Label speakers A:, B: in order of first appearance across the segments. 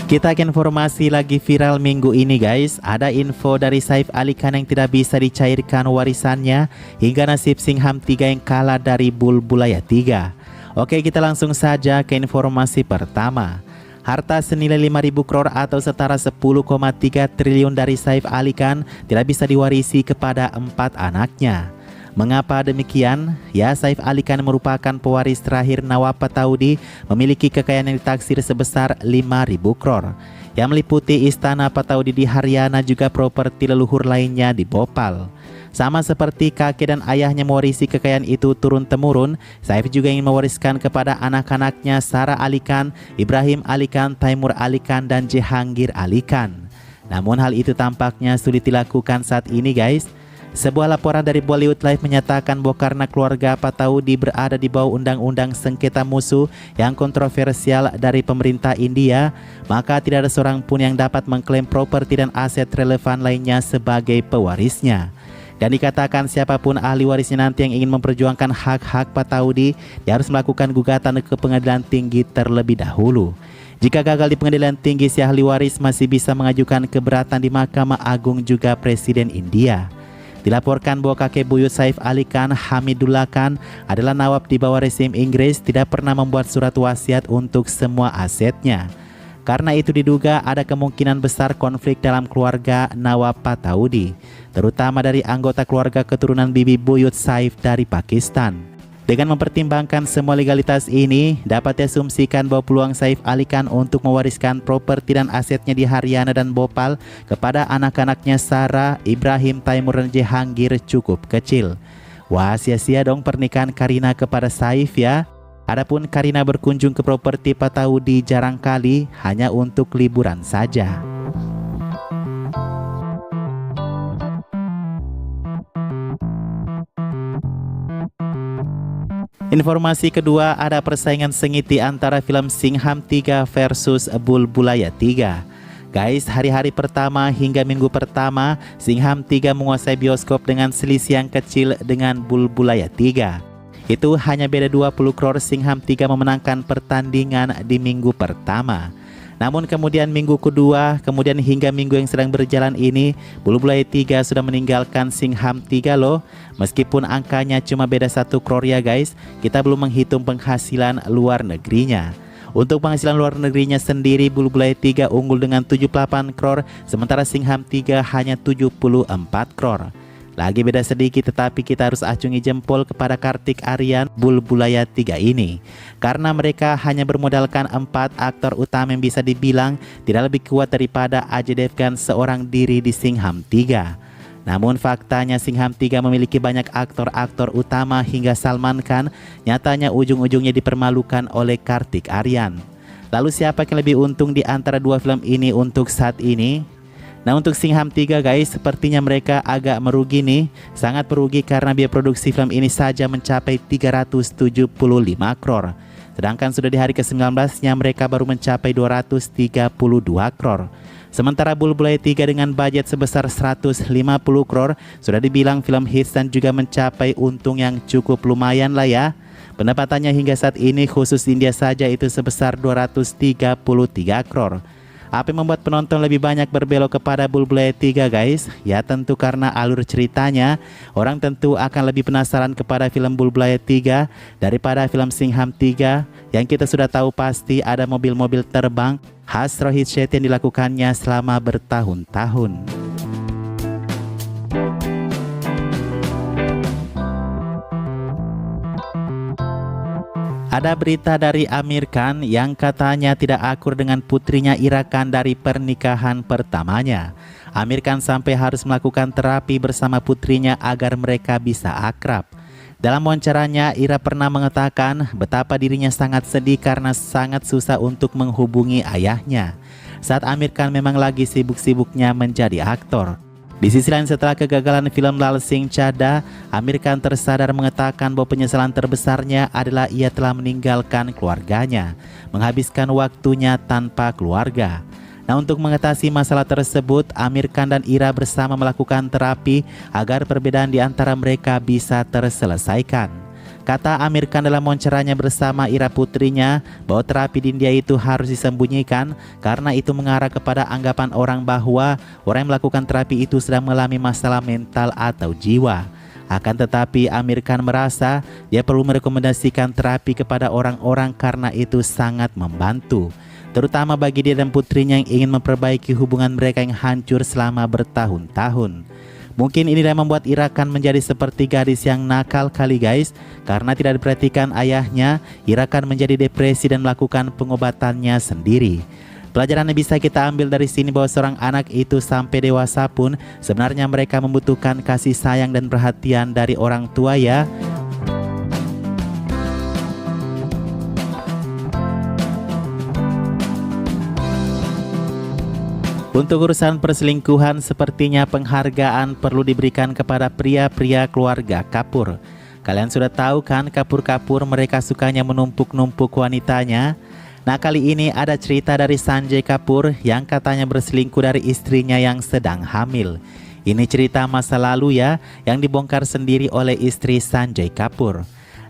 A: Kita ke informasi lagi viral minggu ini guys. Ada info dari Saif Ali Khan yang tidak bisa dicairkan warisannya hingga nasib Singham 3 yang kalah dari Bulbulaya 3. Oke, kita langsung saja ke informasi pertama. Harta senilai 5.000 crore atau setara 10,3 triliun dari Saif Ali Khan tidak bisa diwarisi kepada 4 anaknya. Mengapa demikian? Ya, Saif Ali Khan merupakan pewaris terakhir Nawab Pataudi, memiliki kekayaan yang ditaksir sebesar 5.000 crore, yang meliputi istana Pataudi di Haryana juga properti leluhur lainnya di Bhopal. Sama seperti kakek dan ayahnya mewarisi kekayaan itu turun-temurun, Saif juga ingin mewariskan kepada anak-anaknya Sarah Ali Khan, Ibrahim Ali Khan, Taimur Ali Khan, dan Jehangir Ali Khan. Namun hal itu tampaknya sulit dilakukan saat ini guys. Sebuah laporan dari Bollywood Live menyatakan bahwa karena keluarga Pataudi berada di bawah undang-undang sengketa musuh yang kontroversial dari pemerintah India, maka tidak ada seorang pun yang dapat mengklaim properti dan aset relevan lainnya sebagai pewarisnya. Dan dikatakan siapapun ahli warisnya nanti yang ingin memperjuangkan hak-hak Pataudi, dia harus melakukan gugatan ke pengadilan tinggi terlebih dahulu. Jika gagal di pengadilan tinggi, si ahli waris masih bisa mengajukan keberatan di Mahkamah Agung juga Presiden India. Dilaporkan bahwa kakek buyut Saif Ali Khan, Hamidullah Khan, adalah nawab di bawah rezim Inggris, tidak pernah membuat surat wasiat untuk semua asetnya. Karena itu diduga ada kemungkinan besar konflik dalam keluarga Nawab Pataudi, terutama dari anggota keluarga keturunan Bibi Buyut Saif dari Pakistan. Dengan mempertimbangkan semua legalitas ini, dapat diasumsikan bahwa peluang Saif Ali Khan untuk mewariskan properti dan asetnya di Haryana dan Bhopal kepada anak-anaknya Sarah, Ibrahim, Taimur, dan Jehangir cukup kecil. Wah, sia-sia dong pernikahan Karina kepada Saif ya. Adapun Karina berkunjung ke properti Pataudi jarang kali, hanya untuk liburan saja. Informasi kedua, ada persaingan sengit di antara film Singham 3 versus Bulbulaya 3. Guys, hari-hari pertama hingga minggu pertama, Singham 3 menguasai bioskop dengan selisih yang kecil dengan Bulbulaya 3. Itu hanya beda 20 crore. Singham 3 memenangkan pertandingan di minggu pertama. Namun kemudian minggu kedua, kemudian hingga minggu yang sedang berjalan ini, Bulbulaya 3 sudah meninggalkan Singham 3 loh. Meskipun angkanya cuma beda 1 crore ya guys, kita belum menghitung penghasilan luar negerinya. Untuk penghasilan luar negerinya sendiri, Bulbulaya 3 unggul dengan 78 crore, sementara Singham 3 hanya 74 crore. Lagi beda sedikit, tetapi kita harus acungi jempol kepada Kartik Aaryan, Bulbulaya 3 ini. Karena mereka hanya bermodalkan 4 aktor utama yang bisa dibilang tidak lebih kuat daripada Ajay Devgan seorang diri di Singham 3. Namun faktanya Singham 3 memiliki banyak aktor-aktor utama hingga Salman Khan nyatanya ujung-ujungnya dipermalukan oleh Kartik Aaryan. Lalu siapa yang lebih untung di antara dua film ini untuk saat ini? Nah, untuk Singham 3 guys, sepertinya mereka agak merugi nih. Sangat merugi karena biaya produksi film ini saja mencapai 375 crore. Sedangkan sudah di hari ke-19-nya mereka baru mencapai 232 crore. Sementara Bulbulaya 3 dengan budget sebesar 150 crore sudah dibilang film hits dan juga mencapai untung yang cukup lumayan lah ya. Pendapatannya hingga saat ini khusus India saja itu sebesar 233 crore. Apa yang membuat penonton lebih banyak berbelok kepada Bulbulaya 3 guys? Ya tentu karena alur ceritanya. Orang tentu akan lebih penasaran kepada film Bulbulaya 3 daripada film Singham 3 yang kita sudah tahu pasti ada mobil-mobil terbang khas Rohit Shetty yang dilakukannya selama bertahun-tahun. Ada berita dari Aamir Khan yang katanya tidak akur dengan putrinya Ira Khan dari pernikahan pertamanya. Aamir Khan sampai harus melakukan terapi bersama putrinya agar mereka bisa akrab. Dalam wawancaranya, Ira pernah mengatakan betapa dirinya sangat sedih karena sangat susah untuk menghubungi ayahnya saat Aamir Khan memang lagi sibuk-sibuknya menjadi aktor. Di sisi lain, setelah kegagalan film Lal Singh Chaddha, Aamir Khan tersadar mengatakan bahwa penyesalan terbesarnya adalah ia telah meninggalkan keluarganya, menghabiskan waktunya tanpa keluarga. Nah, untuk mengatasi masalah tersebut, Aamir Khan dan Ira bersama melakukan terapi agar perbedaan di antara mereka bisa terselesaikan. Kata Amir Khan dalam wawancaranya bersama Ira putrinya bahwa terapi di India itu harus disembunyikan karena itu mengarah kepada anggapan orang bahwa orang yang melakukan terapi itu sedang mengalami masalah mental atau jiwa. Akan tetapi Amir Khan merasa dia perlu merekomendasikan terapi kepada orang-orang karena itu sangat membantu, terutama bagi dia dan putrinya yang ingin memperbaiki hubungan mereka yang hancur selama bertahun-tahun. Mungkin inilah yang membuat Ira Khan menjadi seperti gadis yang nakal kali guys. Karena tidak diperhatikan ayahnya, Ira Khan menjadi depresi dan melakukan pengobatannya sendiri. Pelajaran yang bisa kita ambil dari sini bahwa seorang anak itu sampai dewasa pun sebenarnya mereka membutuhkan kasih sayang dan perhatian dari orang tua ya. Untuk urusan perselingkuhan, sepertinya penghargaan perlu diberikan kepada pria-pria keluarga Kapoor. Kalian sudah tahu kan, Kapoor mereka sukanya menumpuk-numpuk wanitanya. Nah, kali ini ada cerita dari Sanjay Kapoor yang katanya berselingkuh dari istrinya yang sedang hamil. Ini cerita masa lalu ya, yang dibongkar sendiri oleh istri Sanjay Kapoor.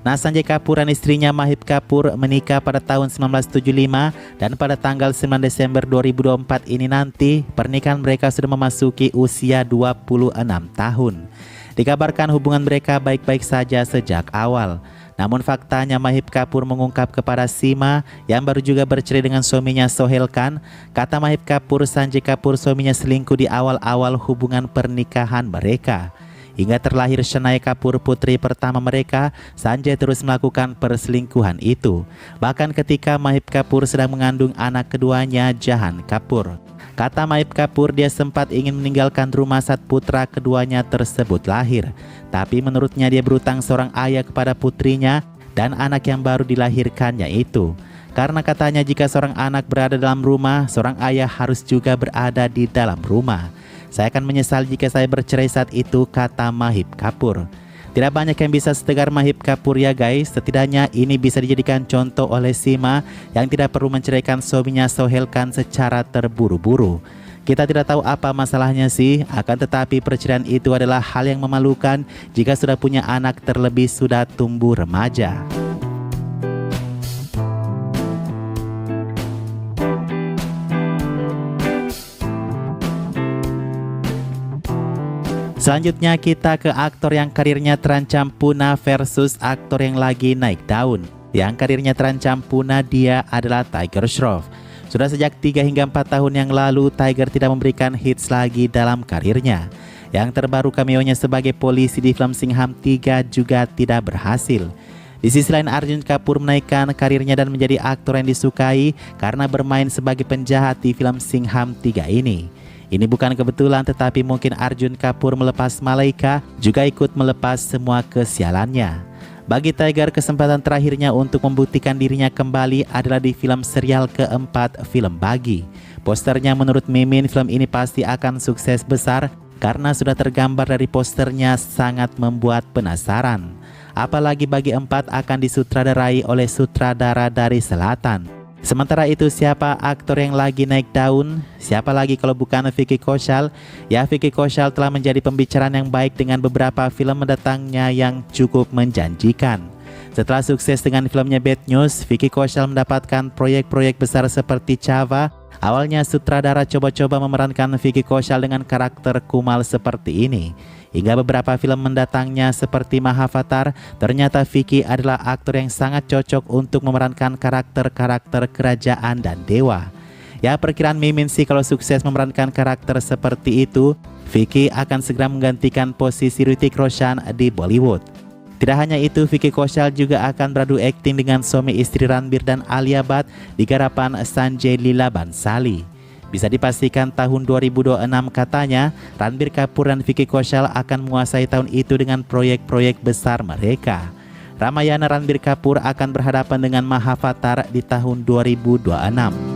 A: Nah, Sanjay Kapoor dan istrinya Mahib Kapoor menikah pada tahun 1975 dan pada tanggal 9 Desember 2024 ini nanti pernikahan mereka sudah memasuki usia 26 tahun. Dikabarkan hubungan mereka baik-baik saja sejak awal. Namun faktanya Mahib Kapoor mengungkap kepada Sima yang baru juga bercerai dengan suaminya Sohail Khan. Kata Mahib Kapoor, Sanjay Kapoor suaminya selingkuh di awal-awal hubungan pernikahan mereka. Hingga terlahir Shania Kapoor putri pertama mereka, Sanjay terus melakukan perselingkuhan itu. Bahkan ketika Mahib Kapoor sedang mengandung anak keduanya, Jahan Kapoor. Kata Mahib Kapoor dia sempat ingin meninggalkan rumah saat putra keduanya tersebut lahir. Tapi menurutnya dia berutang seorang ayah kepada putrinya dan anak yang baru dilahirkannya itu. Karena katanya jika seorang anak berada dalam rumah, seorang ayah harus juga berada di dalam rumah. Saya akan menyesal jika saya bercerai saat itu, kata Mahib Kapoor. Tidak banyak yang bisa setegar Mahib Kapoor ya guys. Setidaknya ini bisa dijadikan contoh oleh Sima yang tidak perlu menceraikan suaminya Sohail Khan secara terburu-buru. Kita tidak tahu apa masalahnya sih, akan tetapi perceraian itu adalah hal yang memalukan jika sudah punya anak terlebih sudah tumbuh remaja. Selanjutnya kita ke aktor yang karirnya terancam punah versus aktor yang lagi naik daun. Yang karirnya terancam punah dia adalah Tiger Shroff. Sudah sejak 3 hingga 4 tahun yang lalu Tiger tidak memberikan hits lagi dalam karirnya. Yang terbaru cameo-nya sebagai polisi di film Singham 3 juga tidak berhasil. Di sisi lain Arjun Kapoor menaikkan karirnya dan menjadi aktor yang disukai karena bermain sebagai penjahat di film Singham 3 ini. Ini bukan kebetulan, tetapi mungkin Arjun Kapoor melepas Malaika juga ikut melepas semua kesialannya. Bagi Tiger, kesempatan terakhirnya untuk membuktikan dirinya kembali adalah di film serial keempat, film Bagi. Posternya menurut Mimin film ini pasti akan sukses besar karena sudah tergambar dari posternya sangat membuat penasaran. Apalagi Bagi 4 akan disutradarai oleh sutradara dari selatan. Sementara itu siapa aktor yang lagi naik daun? Siapa lagi kalau bukan Vicky Kaushal? Ya, Vicky Kaushal telah menjadi pembicaraan yang baik dengan beberapa film mendatangnya yang cukup menjanjikan. Setelah sukses dengan filmnya Bad News, Vicky Kaushal mendapatkan proyek-proyek besar seperti Chava. Awalnya sutradara coba-coba memerankan Vicky Kaushal dengan karakter kumal seperti ini. Hingga beberapa film mendatangnya seperti Mahavatar, ternyata Vicky adalah aktor yang sangat cocok untuk memerankan karakter-karakter kerajaan dan dewa. Ya, perkiraan Mimin sih kalau sukses memerankan karakter seperti itu, Vicky akan segera menggantikan posisi Hrithik Roshan di Bollywood. Tidak hanya itu, Vicky Kaushal juga akan beradu akting dengan suami istri Ranbir dan Alia Bhatt di garapan Sanjay Leela Bhansali. Bisa dipastikan tahun 2026 katanya Ranbir Kapoor dan Vicky Kaushal akan menguasai tahun itu dengan proyek-proyek besar mereka. Ramayana Ranbir Kapoor akan berhadapan dengan Mahavatar di tahun 2026.